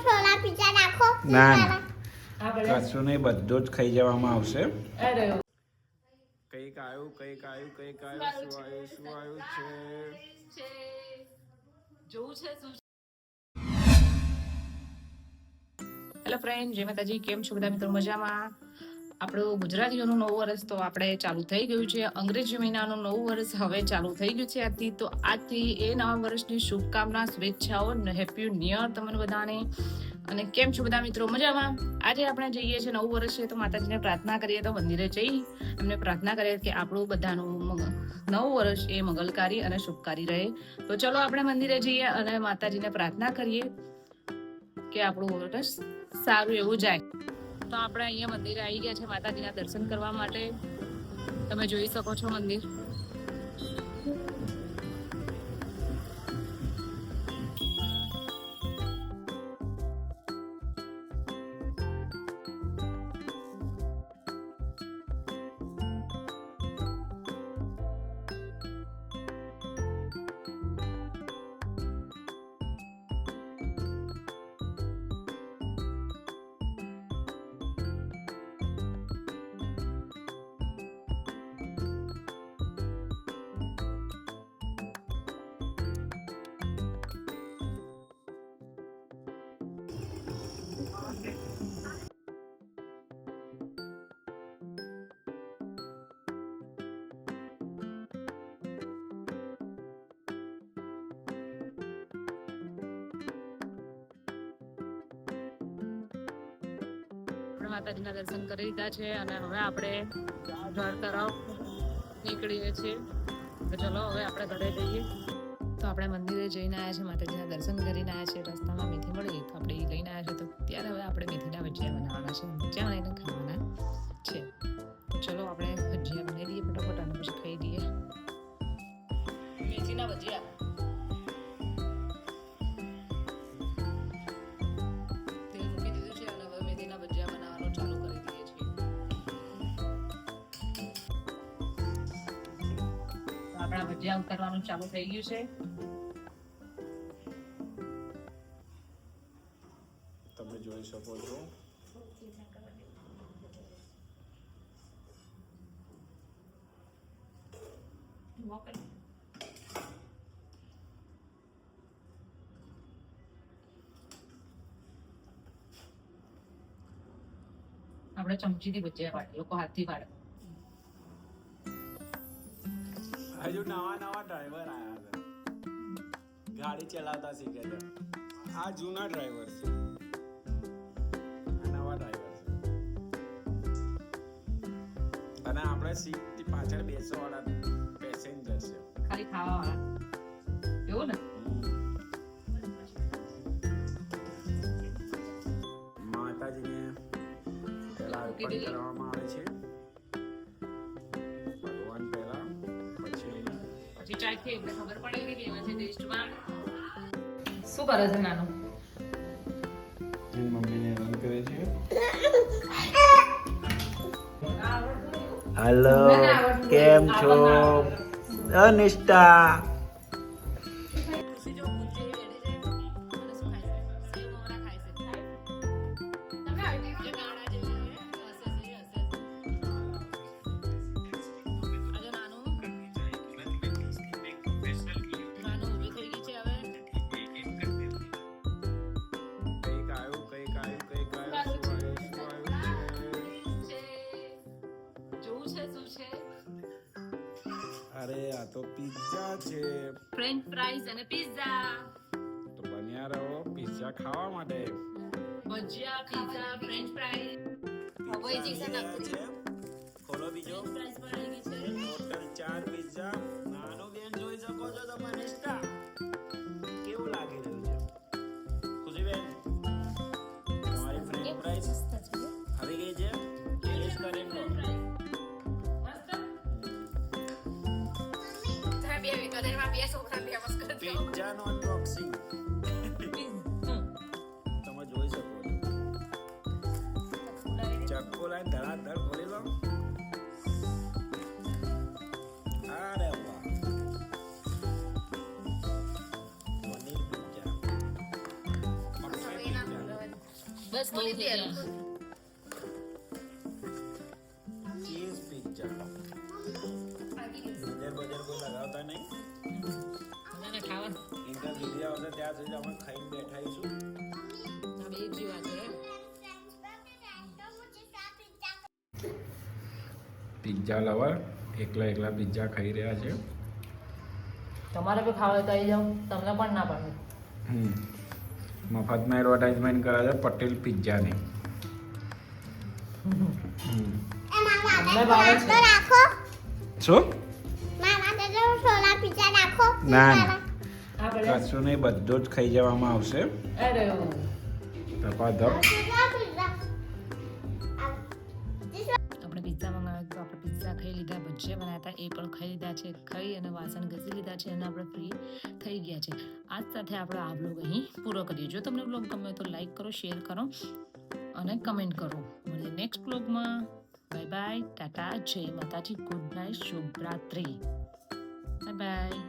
Sola pizza નાખો. ના કશું નહીં, બધું જ ખાઈ જવામાં આવશે. કઈક આવ્યું શું આવ્યું છે જોવું છે શું. હેલો ફ્રેન્ડ, જય માતાજી. કેમ છો બધા મિત્રો? મજામાં. આપણું ગુજરાતીઓનું નવું વર્ષ તો આપણે ચાલુ થઈ ગયું છે. અંગ્રેજી મહિનાનું નવું વર્ષ હવે ચાલુ થઈ ગયું છે આજથી. તો આજથી એ નવા વર્ષની શુભકામના, શુભેચ્છાઓ, હેપી ન્યુ યર તમને બધાને. અને કેમ છો બધા મિત્રો? મજામાં. આજે આપણે જઈએ છીએ, નવું વર્ષ છે તો માતાજીને પ્રાર્થના કરીએ, તો મંદિરે જઈ એમને પ્રાર્થના કરીએ કે આપણું બધાનું નવું વર્ષ એ મંગલકારી અને શુભકારી રહે. તો ચલો આપણે મંદિરે જઈએ અને માતાજીને પ્રાર્થના કરીએ કે આપણું વર્ષ સારું એવું જાય. તો આપણે અહીંયા મંદિરે આવી ગયા છે માતાજીના દર્શન કરવા માટે. તમે જોઈ શકો છો મંદિર. માતાજીના દર્શન કરી લીધા છે અને હવે આપણે ઘર તરફ નીકળીએ છીએ. તો ચલો હવે આપણે ઘરે જઈએ. તો આપણે મંદિરે જઈને આવ્યા છે, માતાજીના દર્શન કરીને આવ્યા છે. રસ્તામાં મેથી મળી તો આપણે એ લઈને આવ્યા છે. તો ત્યારે હવે આપણે મેથીના ભજીયા બનાવવાના છે, ભજીયા લઈને ખાવાના છે. ચલો આપણે ભજીયા બનાવી દઈએ ફટાફટ અને પછી ખાઈ દઈએ મેથીના ભજીયા. આપણા ભજીયા ઉતારવાનું ચાલુ થઈ ગયું છે. તમે જોઈ શકો છો. આપણે ચમચીથી ભજીયા પાડીએ, લોકો હાથથી પાડે. હજુ નવા ડ્રાઈવર આયા છે, ગાડી ચલાવતા શીખે છે. આ જૂના ડ્રાઈવર છે, આ નવા ડ્રાઈવર છે. અને આપણે સીટ પાછળ બેસવાવાળા પેસેન્જર છે, ખાલી ખાવા વાળા. એવું ને? માતાજીને પહેલા અર્પણ કરવામાં આવે છે. ચાખીએ એટલે ખબર પડે કે કેવા છે ટેસ્ટમાં. શું કરે છે નાનું? મમ્મીને રન કરે છે. હેલો, કેમ છો અનિષ્ટા? અરે આ તો પિઝા છે, ફ્રેન્ચ ફ્રાઈઝ અને પિઝા. તો બન્યા રહો પિઝા ખાવા માટે. ભજીયા, પિઝા, ફ્રેન્ચ ફ્રાઈઝ. હવે જે છે નકરી ખોલો બીજો. ફ્રાઈઝ પડી ગઈ છે. Total 4 pizza. નાનો બેન જોઈ શકો છો તમે નિષ્ઠા, કેવું લાગી રહ્યું છે? ખુશી બેન, તમારી ફ્રેન્ચ ફ્રાઈઝ આવી ગઈ છે. ટેસ્ટ કરી લો. પિઝાનો અનબોક્સિંગ તમે જોઈ શકો છો. ચક્કો લાઈન ધડાધડ ખોલી લો. અરે વાહ, બસ બહુ થઈ ગયા. ચીઝ પિઝા બજાર કોઈ લગાવતા નહીં. બધાને ખાવાનું. ઇન્ટર સુધી આવશે ત્યાં સુધી અમે ખાઈને બેઠાઈશું. આ બે જીવા છે. પિઝા લવર એકલા પિઝા ખાઈ રહ્યા છે. તમારે બી ખાવા હોય તો આવી જાઓ, તમને પણ ના પડે. મફતમાં એડવર્ટાઇઝમેન્ટ કરે છે પટેલ પિઝાની. અમને ભાવે છે. શું? ના આ બધા કશું નહીં, બધું જ ખાઈ જવામાં આવશે. અરે ધપાધપ. આપણે પિઝા મંગાવ્યો તો આપણે પિઝા ખાઈ લીધા, ભજીયા બનાવ્યા હતા એ પણ ખાઈ લીધા છે. ખાઈ અને વાસણ ઘસી લીધા છે અને આપણે ફ્રી થઈ ગયા છે. આજ સાથે આપણે આ બ્લોગ અહીં પૂરો કરીએ. જો તમને બ્લોગ ગમે તો લાઈક કરો, શેર કરો અને કમેન્ટ કરો. મળીએ નેક્સ્ટ બ્લોગમાં. બાય બાય, ટાટા, જય માતાજી, ગુડ નાઇટ, શુભ રાત્રિ. Bye bye.